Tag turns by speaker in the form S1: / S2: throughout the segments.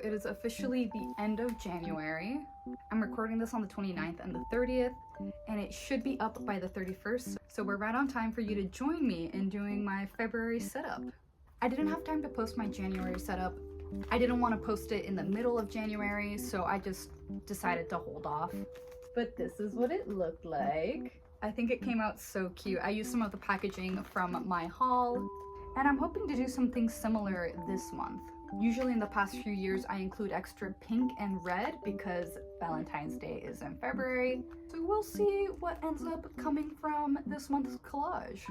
S1: it is officially the end of January. I'm recording this on the 29th and the 30th, and it should be up by the 31st, so we're right on time for you to join me in doing my February setup. I didn't have time to post my January setup. I didn't want to post it in the middle of January, so I just decided to hold off. But this is what it looked like. I think it came out so cute. I used some of the packaging from my haul, and I'm hoping to do something similar this month. Usually in the past few years, I include extra pink and red because Valentine's Day is in February. So we'll see what ends up coming from this month's collage.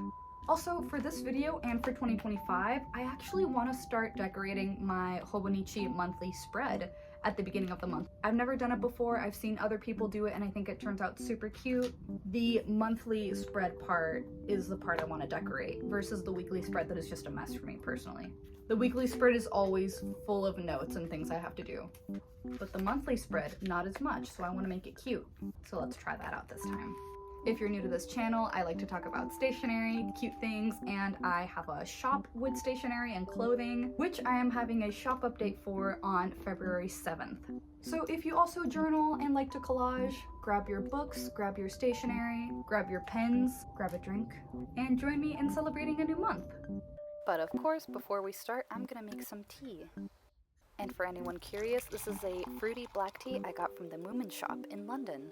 S1: Also, for this video and for 2025, I actually want to start decorating my hobonichi monthly spread at the beginning of the month. I've never done it before. I've seen other people do it and I think it turns out super cute. The monthly spread part is the part I want to decorate versus the weekly spread that is just a mess for me personally. The weekly spread is always full of notes and things I have to do, but the monthly spread, not as much, so I want to make it cute. So let's try that out this time. If you're new to this channel, I like to talk about stationery, cute things, and I have a shop with stationery and clothing, which I am having a shop update for on February 7th. So if you also journal and like to collage, grab your books, grab your stationery, grab your pens, grab a drink, and join me in celebrating a new month. But of course, before we start, I'm gonna make some tea. And for anyone curious, this is a fruity black tea I got from the Moomin shop in London.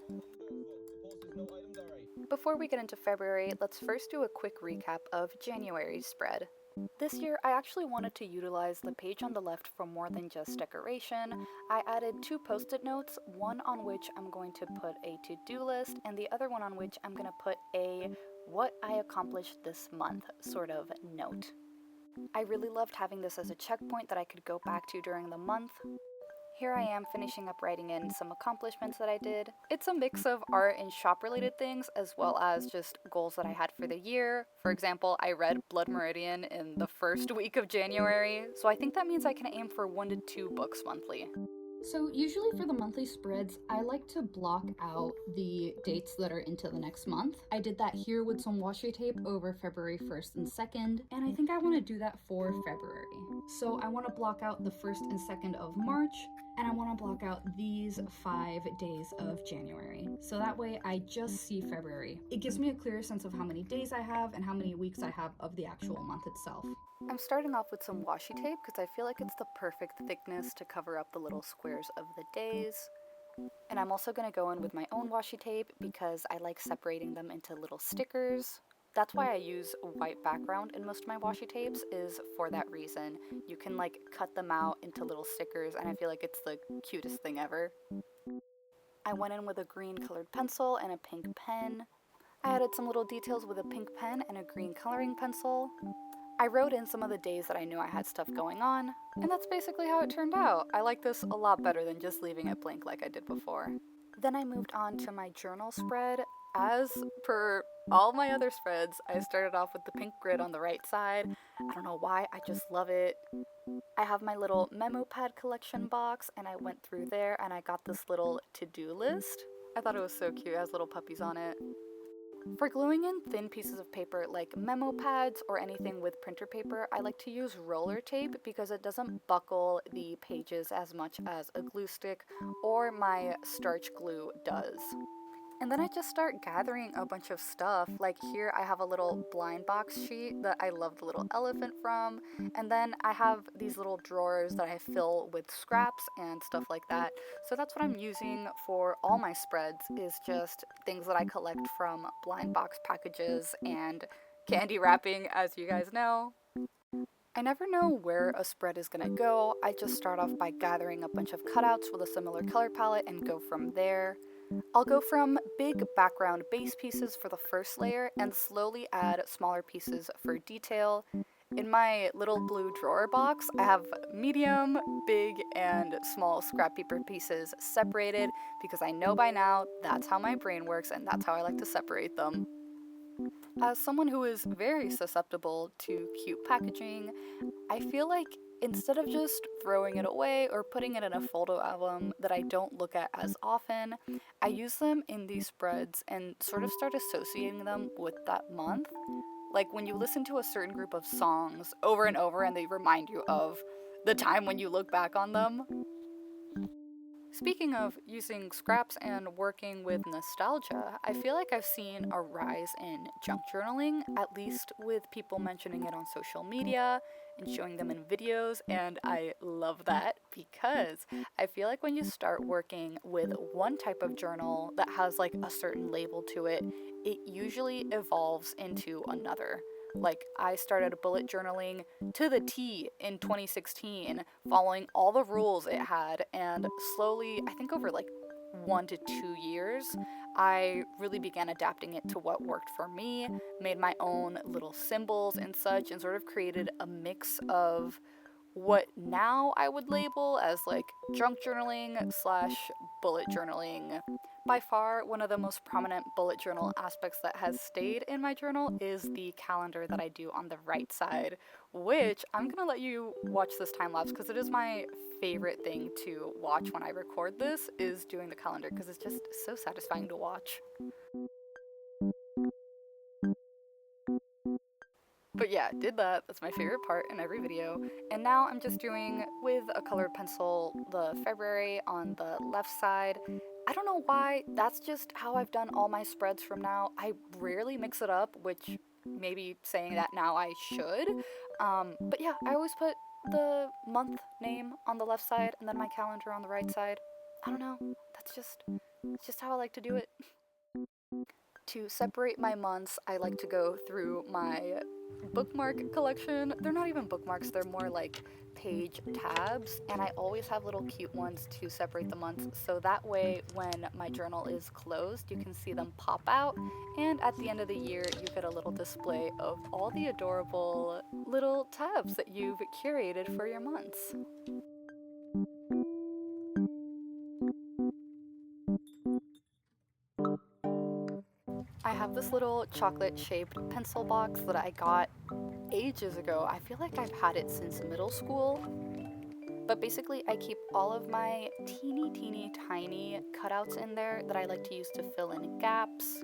S1: Before we get into February, let's first do a quick recap of January's spread. This year, I actually wanted to utilize the page on the left for more than just decoration. I added 2 post-it notes, one on which I'm going to put a to-do list, and the other one on which I'm going to put a what I accomplished this month sort of note. I really loved having this as a checkpoint that I could go back to during the month. Here I am finishing up writing in some accomplishments that I did. It's a mix of art and shop related things as well as just goals that I had for the year. For example, I read Blood Meridian in the first week of January, so I think that means I can aim for 1 to 2 books monthly. So usually for the monthly spreads, I like to block out the dates that are into the next month. I did that here with some washi tape over February 1st and 2nd, and I think I want to do that for February. So I want to block out the 1st and 2nd of March, and I want to block out these 5 days of January. So that way I just see February. It gives me a clearer sense of how many days I have and how many weeks I have of the actual month itself. I'm starting off with some washi tape because I feel like it's the perfect thickness to cover up the little squares of the days. And I'm also going to go in with my own washi tape because I like separating them into little stickers. That's why I use white background in most of my washi tapes, is for that reason. You can like cut them out into little stickers and I feel like it's the cutest thing ever. I went in with a green colored pencil and a pink pen. I added some little details with a pink pen and a green coloring pencil. I wrote in some of the days that I knew I had stuff going on, and that's basically how it turned out. I like this a lot better than just leaving it blank like I did before. Then I moved on to my journal spread. As per all my other spreads, I started off with the pink grid on the right side. I don't know why, I just love it. I have my little memo pad collection box, and I went through there and I got this little to-do list. I thought it was so cute, it has little puppies on it. For gluing in thin pieces of paper like memo pads or anything with printer paper, I like to use roller tape because it doesn't buckle the pages as much as a glue stick or my starch glue does. And then I just start gathering a bunch of stuff. Like here I have a little blind box sheet that I love the little elephant from. And then I have these little drawers that I fill with scraps and stuff like that. So that's what I'm using for all my spreads, is just things that I collect from blind box packages and candy wrapping, as you guys know. I never know where a spread is gonna go. I just start off by gathering a bunch of cutouts with a similar color palette and go from there. I'll go from big background base pieces for the first layer and slowly add smaller pieces for detail. In my little blue drawer box, I have medium, big, and small scrap paper pieces separated because I know by now that's how my brain works and that's how I like to separate them. As someone who is very susceptible to cute packaging, I feel like instead of just throwing it away or putting it in a photo album that I don't look at as often, I use them in these spreads and sort of start associating them with that month. Like when you listen to a certain group of songs over and over and they remind you of the time when you look back on them. Speaking of using scraps and working with nostalgia, I feel like I've seen a rise in junk journaling, at least with people mentioning it on social media and showing them in videos, and I love that because I feel like when you start working with one type of journal that has like a certain label to it, it usually evolves into another. Like, I started bullet journaling to the T in 2016, following all the rules it had, and slowly, I think over like 1 to 2 years, I really began adapting it to what worked for me, made my own little symbols and such, and sort of created a mix of what now I would label as like junk journaling slash bullet journaling. By far, one of the most prominent bullet journal aspects that has stayed in my journal is the calendar that I do on the right side, which I'm gonna let you watch this time lapse because it is my favorite thing to watch when I record this, is doing the calendar because it's just so satisfying to watch. But yeah, did that. That's my favorite part in every video. And now I'm just doing with a colored pencil the February on the left side. I don't know why, that's just how I've done all my spreads from now. I rarely mix it up, which maybe saying that now I should. But yeah, I always put the month name on the left side and then my calendar on the right side. I don't know. It's just how I like to do it. To separate my months, I like to go through my bookmark collection. They're not even bookmarks, they're more like page tabs, and I always have little cute ones to separate the months, so that way when my journal is closed, you can see them pop out, and at the end of the year, you get a little display of all the adorable little tabs that you've curated for your months. I have this little chocolate shaped pencil box that I got ages ago. I feel like I've had it since middle school. But basically, I keep all of my teeny tiny cutouts in there that I like to use to fill in gaps.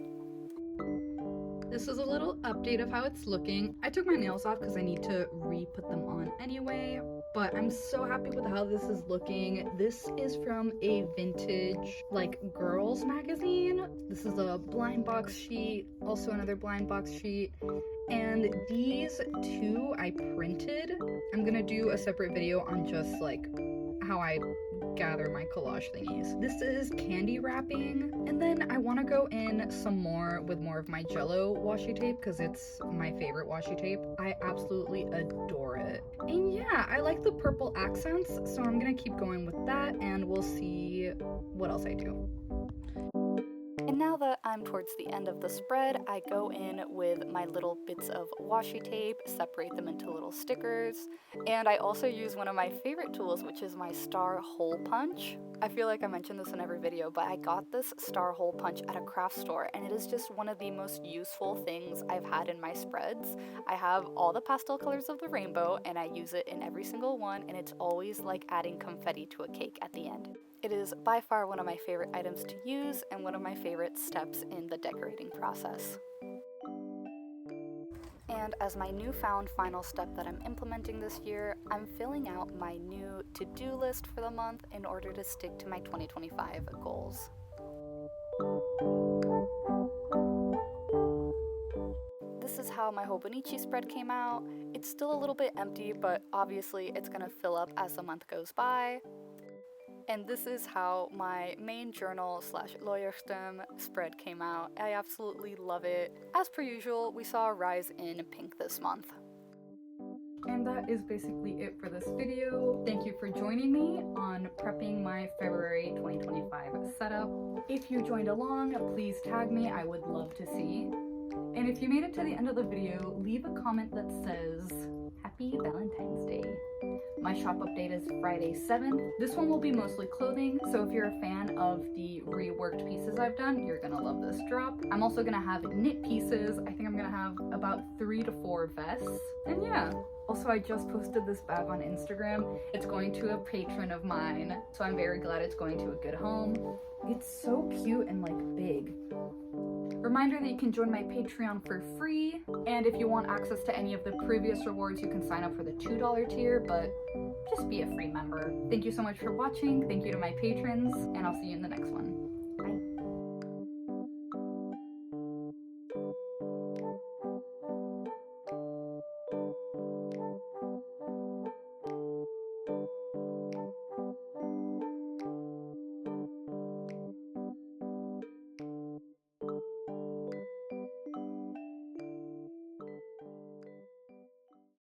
S2: This is a little update of how it's looking. I took my nails off because I need to re-put them on anyway, but I'm so happy with how this is looking. This is from a vintage, like, girls magazine. This is a blind box sheet, also another blind box sheet, and these two I printed. I'm gonna do a separate video on just, like, how I gather my collage thingies. This is candy wrapping, and then I want to go in some more with more of my Jello washi tape because it's my favorite washi tape. I absolutely adore it. And yeah, I like the purple accents, so I'm gonna keep going with that, and we'll see what else I do.
S1: And now that I'm towards the end of the spread, I go in with my little bits of washi tape, separate them into little stickers, and I also use one of my favorite tools, which is my star hole punch. I feel like I mention this in every video, but I got this star hole punch at a craft store, and it is just one of the most useful things I've had in my spreads. I have all the pastel colors of the rainbow, and I use it in every single one, and it's always like adding confetti to a cake at the end. It is by far one of my favorite items to use and one of my favorite steps in the decorating process. And as my newfound final step that I'm implementing this year, I'm filling out my new to-do list for the month in order to stick to my 2025 goals. This is how my hobonichi spread came out. It's still a little bit empty, but obviously it's gonna fill up as the month goes by. And this is how my main journal slash Leuchtturm spread came out. I absolutely love it. As per usual, we saw a rise in pink this month.
S2: And that is basically it for this video. Thank you for joining me on prepping my February 2025 setup. If you joined along, please tag me, I would love to see. And if you made it to the end of the video, leave a comment that says, Happy Valentine's Day. My shop update is Friday 7th. This one will be mostly clothing, so if you're a fan of the reworked pieces I've done, you're gonna love this drop. I'm also gonna have knit pieces. I think I'm gonna have about 3 to 4 vests. And yeah. Also, I just posted this bag on Instagram. It's going to a patron of mine, so I'm very glad it's going to a good home. It's so cute and like big. Reminder that you can join my Patreon for free, and if you want access to any of the previous rewards, you can sign up for the $2 tier, but just be a free member. Thank you so much for watching. Thank you to my patrons, and I'll see you in the next one.